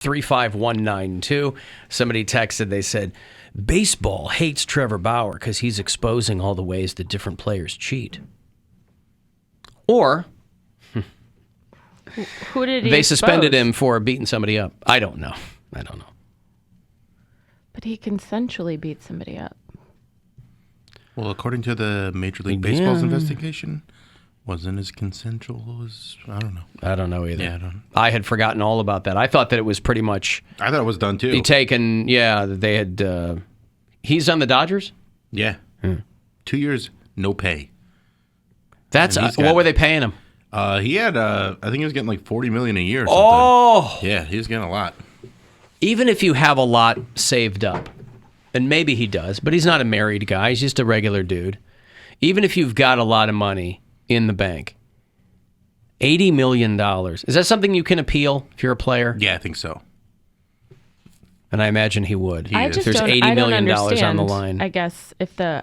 35192. Somebody texted, they said, baseball hates Trevor Bauer because he's exposing all the ways that different players cheat. Or who did he they expose? suspended him for beating somebody up. I don't know. But he consensually beat somebody up. Well, according to the Major League Baseball's investigation, wasn't as consensual as, I don't know. I don't know either. Yeah, I don't know. I had forgotten all about that. I thought that it was pretty much... I thought it was done, too. They had... he's on the Dodgers? Yeah. 2 years, no pay. That's... what were they paying him? He had, I think he was getting like $40 million a year or something. Oh! Yeah, he was getting a lot. Even if you have a lot saved up, and maybe he does, but he's not a married guy. He's just a regular dude. Even if you've got a lot of money in the bank, $80 million. Is that something you can appeal if you're a player? Yeah, I think so. And I imagine he would. There's $80 million on the line. I guess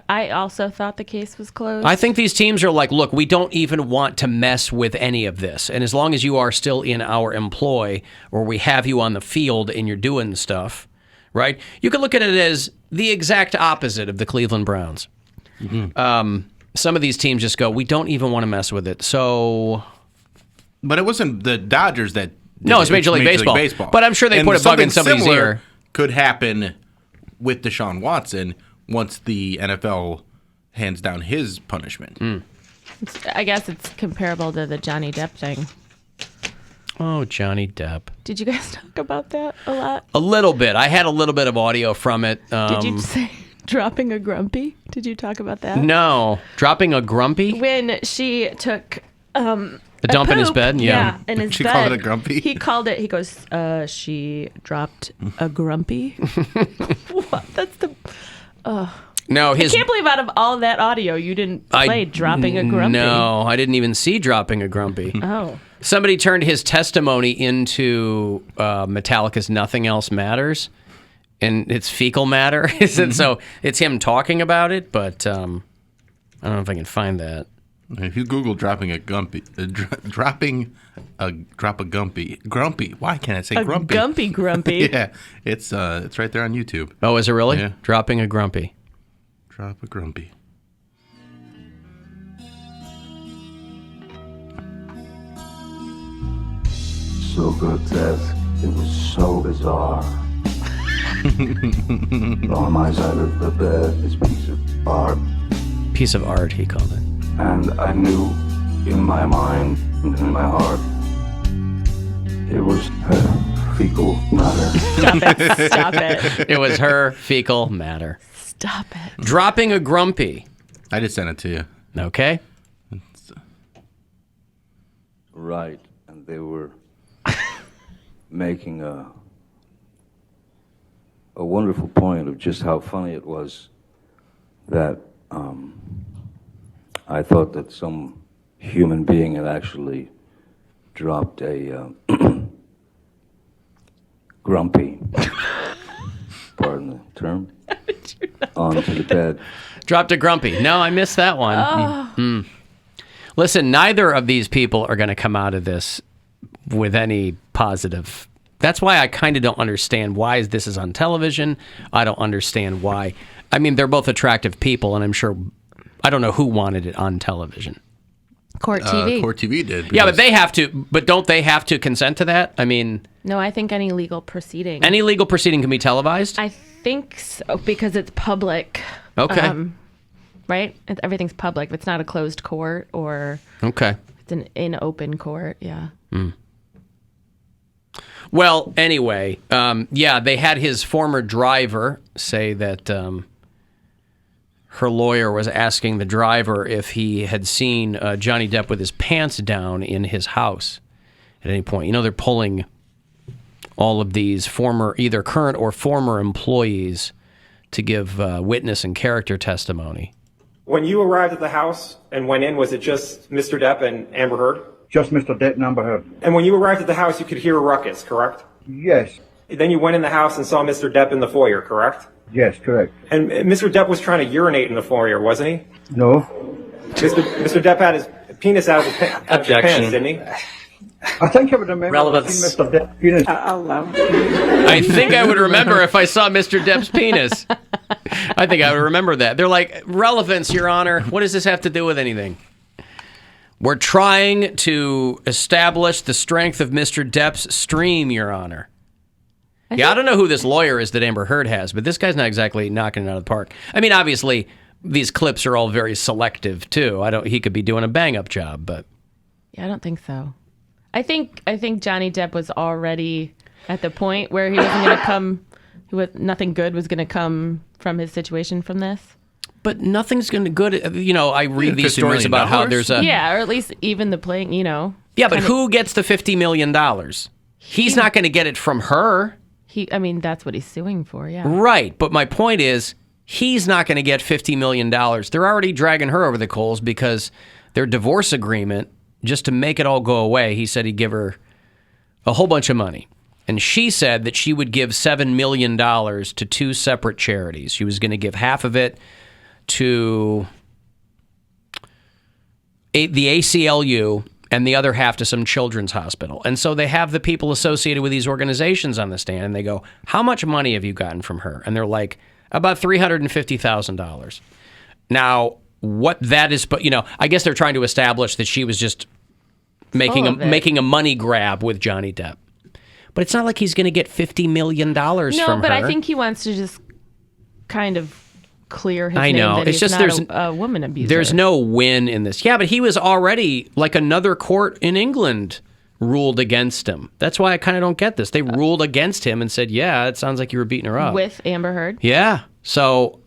I also thought the case was closed. I think these teams are like, look, we don't even want to mess with any of this. And as long as you are still in our employ or we have you on the field and you're doing stuff, right? You could look at it as the exact opposite of the Cleveland Browns. Mm-hmm. Some of these teams just go, we don't even want to mess with it. So... But it wasn't the Dodgers that... No, it's Major League Baseball. But I'm sure they put a bug in somebody's ear. Could happen with Deshaun Watson once the NFL hands down his punishment. I guess it's comparable to the Johnny Depp thing. Oh, Johnny Depp. Did you guys talk about that a lot? A little bit. I had a little bit of audio from it. Did you say dropping a grumpy? Did you talk about that? No. Dropping a grumpy? When she took... a dump in his bed? Yeah, in his she bed. She called it a grumpy? He called it, he goes, she dropped a grumpy? What? That's the... No, I can't believe out of all that audio, you didn't play dropping a grumpy. No, I didn't even see dropping a grumpy. Oh. Somebody turned his testimony into Metallica's Nothing Else Matters, and it's fecal matter. So it's him talking about it, but I don't know if I can find that. If you Google dropping a grumpy, grumpy. Why can't I say grumpy? Grumpy. Yeah, it's right there on YouTube. Oh, is it really? Yeah. Dropping a grumpy. Drop a grumpy. So grotesque, it was so bizarre. On my side of the bed, this piece of art. Piece of art, he called it. And I knew in my mind and in my heart, it was her fecal matter. Stop it. It was her fecal matter. Stop it. Dropping a grumpy. I just sent it to you. Okay. Right, and they were making a wonderful point of just how funny it was that I thought that some human being had actually dropped a grumpy, pardon the term, onto the bed. Dropped a grumpy. No, I missed that one. Oh. Listen, neither of these people are going to come out of this with any positive. That's why I kind of don't understand why this is on television. I don't understand why. I mean, they're both attractive people, and I'm sure... I don't know who wanted it on television. Court TV. Court TV did. Yeah, but they have to. But don't they have to consent to that? I mean... No, I think any legal proceeding. Any legal proceeding can be televised? I think so, because it's public. Okay. Right? Everything's public. If it's not a closed court or... Okay. It's an in open court, yeah. Well, anyway, they had his former driver say that her lawyer was asking the driver if he had seen Johnny Depp with his pants down in his house at any point. You know, they're pulling all of these either current or former employees to give witness and character testimony. When you arrived at the house and went in, was it just Mr. Depp and Amber Heard? Just Mr. Depp and Amber Heard. And when you arrived at the house, you could hear a ruckus, correct? Yes. Then you went in the house and saw Mr. Depp in the foyer, correct? Yes, correct. And Mr. Depp was trying to urinate in the foyer, wasn't he? No. Mr. Depp had his penis out of his pants, didn't he? I think I would remember Relevance. seeing Mr. Depp's penis. I think I would remember if I saw Mr. Depp's penis. I think I would remember that. They're like, relevance, Your Honor. What does this have to do with anything? We're trying to establish the strength of Mr. Depp's stream, Your Honor. Yeah, I don't know who this lawyer is that Amber Heard has, but this guy's not exactly knocking it out of the park. I mean, obviously, these clips are all very selective, too. He could be doing a bang-up job, but... Yeah, I don't think so. I think Johnny Depp was already at the point where he wasn't going to come... Nothing good was going to come from his situation from this. But nothing's going to good... You know, I read these stories about how there's a... Yeah, or at least even the playing, you know... Yeah, but who gets the $50 million? He's not going to get it from her. I mean, that's what he's suing for, yeah. Right, but my point is, he's not going to get $50 million. They're already dragging her over the coals because their divorce agreement, just to make it all go away, he said he'd give her a whole bunch of money. And she said that she would give $7 million to two separate charities. She was going to give half of it to the ACLU and the other half to some children's hospital. And so they have the people associated with these organizations on the stand, and they go, how much money have you gotten from her? And they're like, about $350,000. Now, what that is, but I guess they're trying to establish that she was just making a money grab with Johnny Depp. But it's not like he's going to get $50 million from her. No, but I think he wants to just kind of clear his name that it's he's just not a woman abuser. There's no win in this. Yeah, but he was already, like another court in England ruled against him. That's why I kind of don't get this. They ruled against him and said, yeah, it sounds like you were beating her up. With Amber Heard? Yeah. So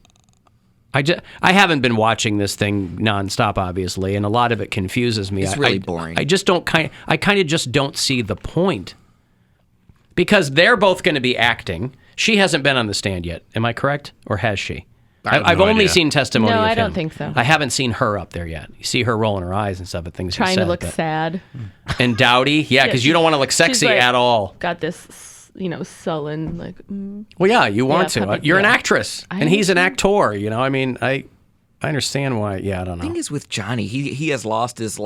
I haven't been watching this thing nonstop, obviously, and a lot of it confuses me. It's really boring. I kind of just don't see the point. Because they're both going to be acting. She hasn't been on the stand yet. Am I correct? Or has she? I've only seen testimony of him. No, I don't think so. I haven't seen her up there yet. You see her rolling her eyes and stuff at things Trying he said, to look sad. And dowdy. Yeah, because you don't want to look sexy like, at all. Got this, sullen, like... Well, yeah, you want to. puppy, You're an actress. And he's an actor, I mean, I understand why. Yeah, I don't know. The thing is with Johnny, he has lost his,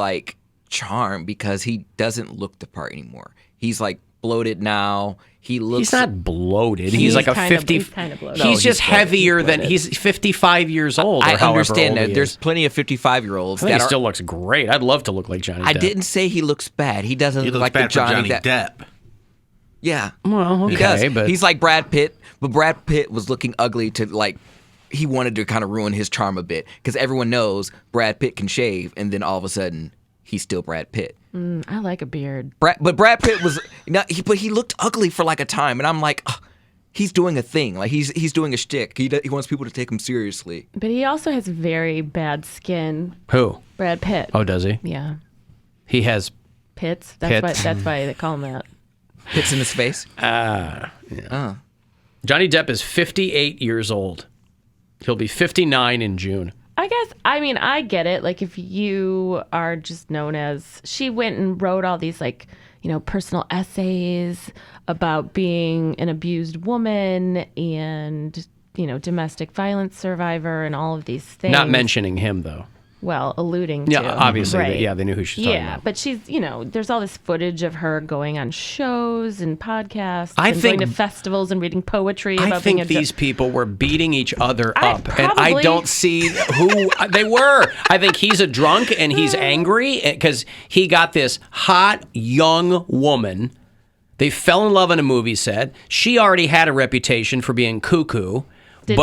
charm because he doesn't look the part anymore. He's, bloated now. He's not bloated. He's like a 50. He's kind of bloated. He's just heavier than he's 55 years old. I understand that. There's plenty of 55-year-olds. I think he still looks great. I'd love to look like Johnny Depp. I didn't say he looks bad. He doesn't look like the Johnny Depp. Yeah. Well, okay, he does. but he's like Brad Pitt, but Brad Pitt was looking ugly to he wanted to kind of ruin his charm a bit because everyone knows Brad Pitt can shave, and then all of a sudden he's still Brad Pitt. I like a beard. But Brad Pitt was, but he looked ugly for a time, and I'm like, he's doing a thing, he's doing a shtick. He wants people to take him seriously. But he also has very bad skin. Who? Brad Pitt. Oh, does he? Yeah. He has pits. Pits. That's why they call him that. Pits in his face. Yeah. Johnny Depp is 58 years old. He'll be 59 in June. I get it. If you are just known as... She went and wrote all these, personal essays about being an abused woman and, domestic violence survivor and all of these things. Not mentioning him, though. Well, alluding to. Yeah, obviously. Right. They knew who she's talking about. Yeah, but she's, there's all this footage of her going on shows and podcasts and going to festivals and reading poetry about I think these people were beating each other up, and I don't see who they were. I think he's a drunk and he's angry because he got this hot, young woman. They fell in love on a movie set. She already had a reputation for being cuckoo. Did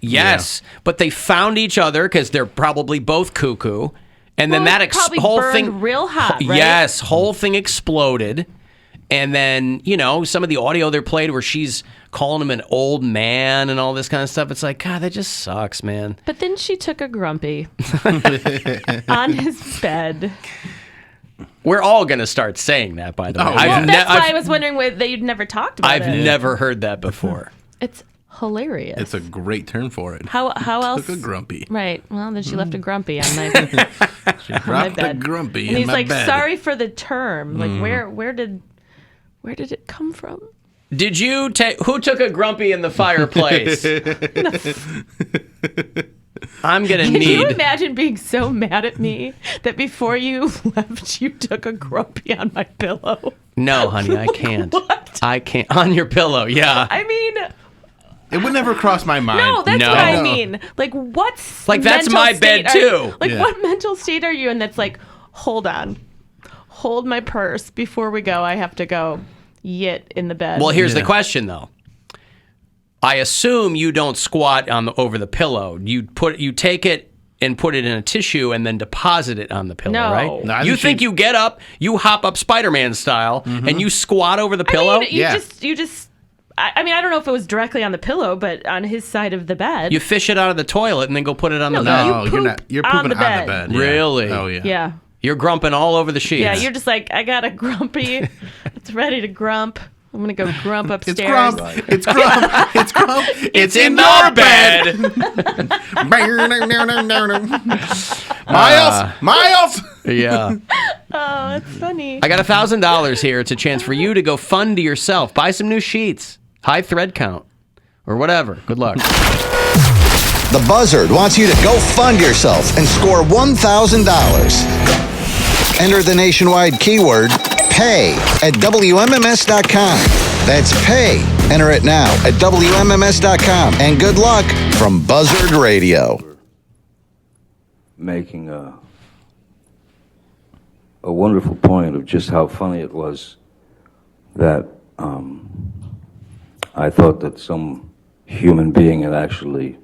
she? But they found each other because they're probably both cuckoo, and then that whole thing real hot. Right? Yes, whole thing exploded, and then some of the audio they played where she's calling him an old man and all this kind of stuff. It's like, God, that just sucks, man. But then she took a grumpy on his bed. We're all gonna start saying that, by the way. That's why I was wondering that you'd never talked about it. I've never heard that before. It's hilarious. It's a great term for it. How else? Took a grumpy. Right. Well, then she left a grumpy on my She dropped a grumpy and in my bed. he's like, sorry for the term. Where did it come from? Did you take... Who took a grumpy in the fireplace? I'm going to Can you need... imagine being so mad at me that before you left, you took a grumpy on my pillow? No, honey, I can't. What? I can't. On your pillow, yeah. I mean... It would never cross my mind. No, that's No. what I mean. Like, what's Like, that's mental my state bed, are you- too. Like, Yeah. what mental state are you in that's like, hold on. Hold my purse before we go. I have to go yit in the bed. Well, here's the Yeah. question, though. I assume you don't squat over the pillow. You take it and put it in a tissue and then deposit it on the pillow, No. right? No, I You think think she- you get up, you hop up Spider-Man style, and you squat over the pillow? I mean, Yeah. you just. I mean, I don't know if it was directly on the pillow, but on his side of the bed. You fish it out of the toilet and then go put it on the No, bed. you No, you're poop not. You're on pooping the on bed. the bed. Yeah. Really? Oh yeah. Yeah. You're grumping all over the sheets. Yeah, you're just like, I got a grumpy. It's ready to grump. I'm going to go grump upstairs. It's grump. It's grump. It's grump. It's in your your bed. Miles. Yeah. Oh, it's funny. I got $1,000 here. It's a chance for you to go fund yourself. Buy some new sheets. High thread count. Or whatever. Good luck. The Buzzard wants you to go fund yourself and score $1,000. Enter the nationwide keyword PAY at WMMS.com. That's PAY. Enter it now at WMMS.com. And good luck from Buzzard Radio. Making a wonderful point of just how funny it was that I thought that some human being had actually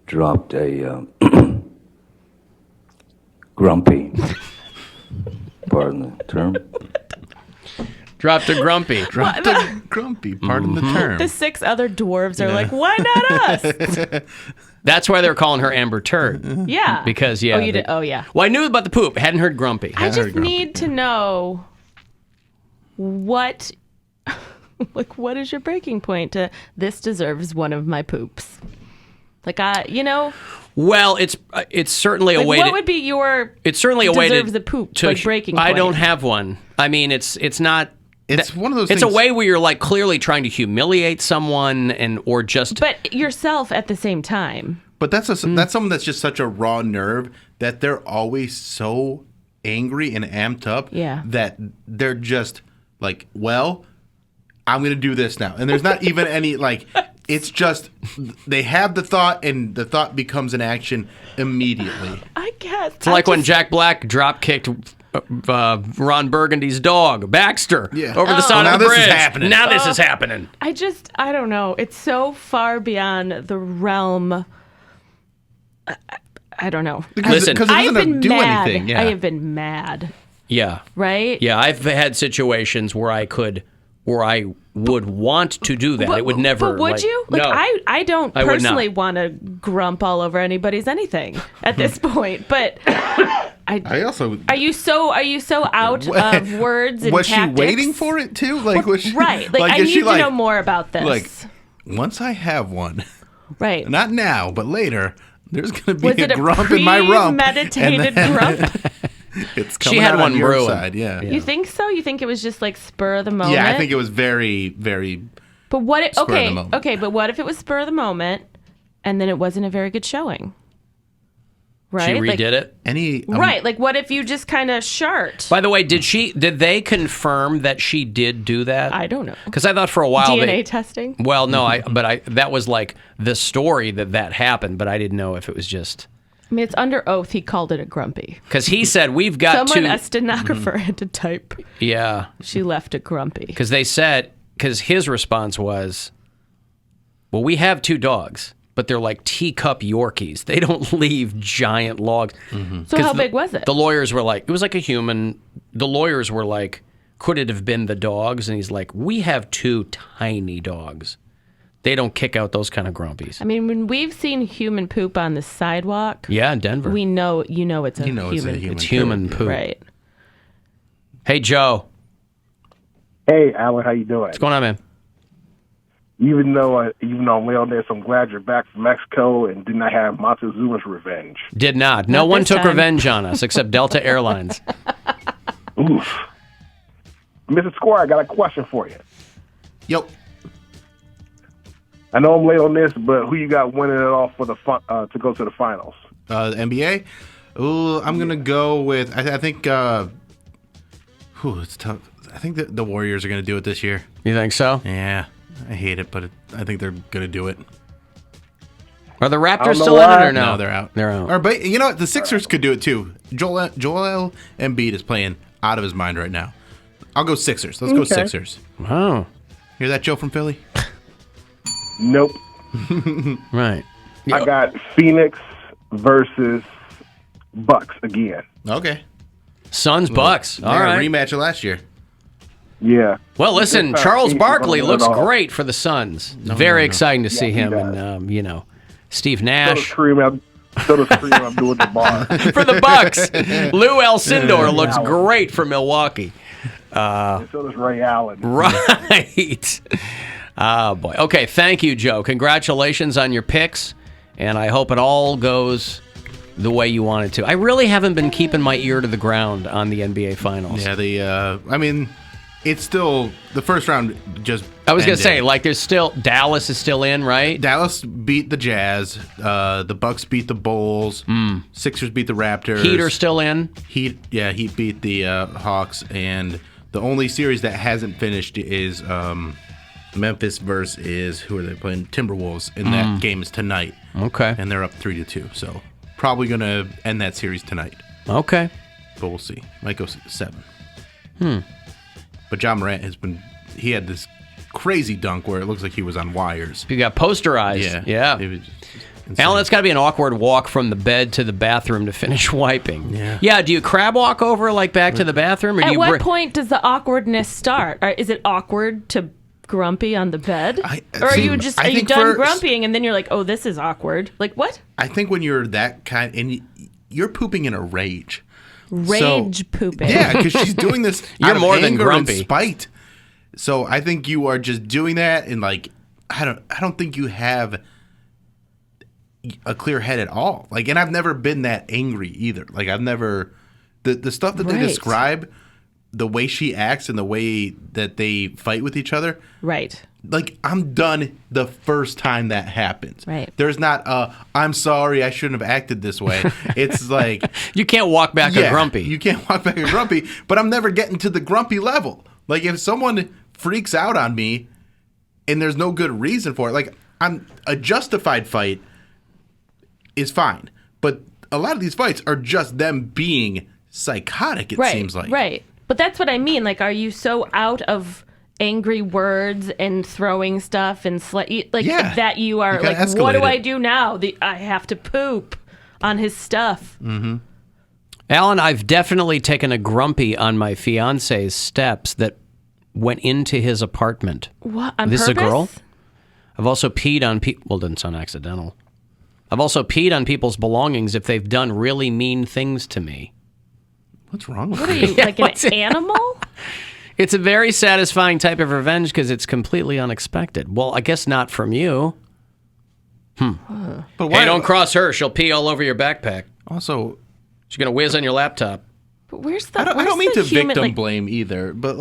dropped a grumpy, pardon the term. Dropped a grumpy. Dropped a grumpy. Pardon the term. The 6 other dwarves are like, why not us? That's why they're calling her Amber Turd. Yeah. Because, yeah. Oh, you did? Oh, yeah. Well, I knew about the poop. Hadn't heard grumpy. I just need to know what, like, what is your breaking point to this deserves one of my poops? Like, Well, it's certainly a like, way what to... would be your It's certainly a way to... deserves a poop, like, breaking I point? don't have one. I mean, it's not... It's one of those It's things. a way where you're, like, clearly trying to humiliate someone or just... But yourself at the same time. But that's someone that's just such a raw nerve that they're always so angry and amped up Yeah. that they're just like, well, I'm going to do this now. And there's not even any, like, it's just they have the thought and the thought becomes an action immediately. I guess. It's like when Jack Black drop-kicked Ron Burgundy's dog, Baxter, Yeah. over the side now of the this is bridge. happening. Now this is happening. I don't know. It's so far beyond the realm. I don't know. Listen, because it I've doesn't been do mad. anything. Yeah. I have been mad. Yeah. Right? Yeah, I've had situations where I would want to do that. It would never. But would like, you? Like, no. I don't I would not. personally want to grump all over anybody's anything at this point. But I also. are you so out of words and Was tactics? she waiting for it too? Like was she, Right. Like, I is need she to know more about this. Like once I have one, right. not now, but later, there's going to be Was it a a grump in my rump. premeditated grump? It's She coming had out one on your brewing. side, yeah. You think so? You think it was just like spur of the moment? Yeah, I think it was very, very. But what? Spur of the moment. Okay. But what if it was spur of the moment, and then it wasn't a very good showing? Right. She redid it. Any Right. Like, what if you just kind of shart? By the way, did they confirm that she did do that? I don't know. Because I thought for a while DNA testing. Well, no, that was like the story that happened, but I didn't know if it was just I mean, it's under oath. He called it a grumpy. because he said we've got Someone, to. a stenographer, had to type. Yeah, She left a grumpy. because his response was, "Well, we have 2 dogs, but they're like teacup Yorkies. They don't leave giant logs." So how big was it? The lawyers were like, it was like a human. The lawyers were like, could it have been the dogs? And he's like, we have 2 tiny dogs. They don't kick out those kind of grumpies. I mean, when we've seen human poop on the sidewalk, Yeah, in Denver. we know it's a human. it's a human. It's human poop. Right. Hey, Joe. Hey, Alan, how you doing? What's going on, man? Even though I'm way on this, I'm glad you're back from Mexico and did not have Montezuma's revenge. Did not. No Not one this took time. revenge on us except Delta Airlines. Oof. Mr. Squire, I got a question for you. Yep. I know I'm late on this, but who you got winning it all for the to go to the finals? NBA? Ooh, I'm going to go with, I think, it's tough. I think the Warriors are going to do it this year. You think so? Yeah. I hate it, but I think they're going to do it. Are the Raptors still in it or no? No, they're out. They're out. But you know what? The Sixers could do it too. Joel Embiid is playing out of his mind right now. I'll go Sixers. Let's go Sixers. Wow. Hear that, Joe from Philly? Nope. Right. I got Phoenix versus Bucks again. Okay. Suns, Bucks. All right. Rematch of last year. Yeah. Well, listen, Charles Barkley looks great. great for the Suns. Very exciting to see him. And, Steve Nash. So does Kareem Abdul-Jabbar. For the Bucks. Lou Alcindor looks great for Milwaukee. So does Ray Allen. Right. Oh, boy. Okay, thank you, Joe. Congratulations on your picks, and I hope it all goes the way you want it to. I really haven't been keeping my ear to the ground on the NBA Finals. Yeah, it's still the first round just I was going to ended. say, there's still Dallas is still in, right? Dallas beat the Jazz. The Bucks beat the Bulls. Sixers beat the Raptors. Heat are still in. Heat beat the Hawks. And the only series that hasn't finished is Memphis versus who are they playing? Timberwolves. And that game is tonight. Okay. And they're up 3-2. So probably going to end that series tonight. Okay. But we'll see. Might go 7. But John Morant he had this crazy dunk where it looks like he was on wires. You got posterized. Yeah. It was insane. Alan, that's got to be an awkward walk from the bed to the bathroom to finish wiping. Yeah. Do you crab walk over back to the bathroom? Or do At you what point does the awkwardness start? Or is it awkward to grumpy on the bed? Or are you done grumpying and then you're like, oh, this is awkward? Like, what? I think when you're that kind, and you're pooping in a rage. Rage pooping. Yeah, because she's doing this You're out of more than anger grumpy. and spite. So I think you are just doing that, and I don't think you have a clear head at all. And I've never been that angry either. I've never the stuff that they describe, the way she acts and the way that they fight with each other. Right. I'm done the first time that happens. Right. There's not I'm sorry, I shouldn't have acted this way. It's you can't walk back a grumpy. You can't walk back a grumpy, but I'm never getting to the grumpy level. If someone freaks out on me and there's no good reason for it, a justified fight is fine. But a lot of these fights are just them being psychotic, it seems like. Right. But that's what I mean. Are you so out of angry words and throwing stuff and that you are what do I do now? I have to poop on his stuff. Mm-hmm. Alan, I've definitely taken a grumpy on my fiance's steps that went into his apartment. What? On this purpose? is a girl? I've also peed on people. Well, it didn't sound accidental. I've also peed on people's belongings if they've done really mean things to me. What's wrong with What are you, an animal? It's a very satisfying type of revenge because it's completely unexpected. Well, I guess not from you. But why? Hey, don't cross her. She'll pee all over your backpack. Also, she's going to whiz on your laptop. But where's the I don't mean to human, victim blame either, but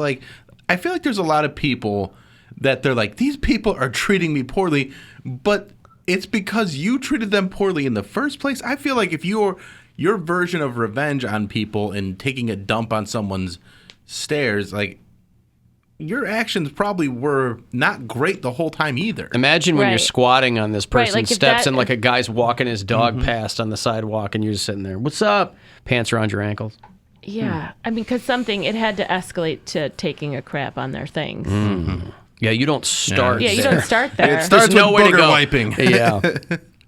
I feel like there's a lot of people that they're these people are treating me poorly, but it's because you treated them poorly in the first place. I feel like if your version of revenge on people and taking a dump on someone's stairs, your actions probably were not great the whole time either. Imagine when you're squatting on this person's steps that, and a guy's walking his dog past on the sidewalk and you're just sitting there. What's up? Pants around your ankles. Yeah. I mean, because it had to escalate to taking a crap on their things. Mm. Yeah, you don't start Yeah, you there. don't start there. It starts There's no with way to booger go. wiping. Yeah.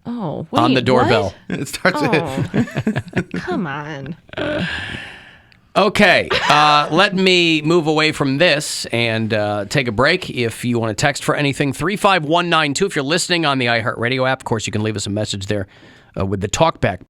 Oh, wait, on the doorbell. What? It starts Come on. Okay, let me move away from this and take a break. If you want to text for anything, 35192. If you're listening on the iHeartRadio app, of course, you can leave us a message there with the talkback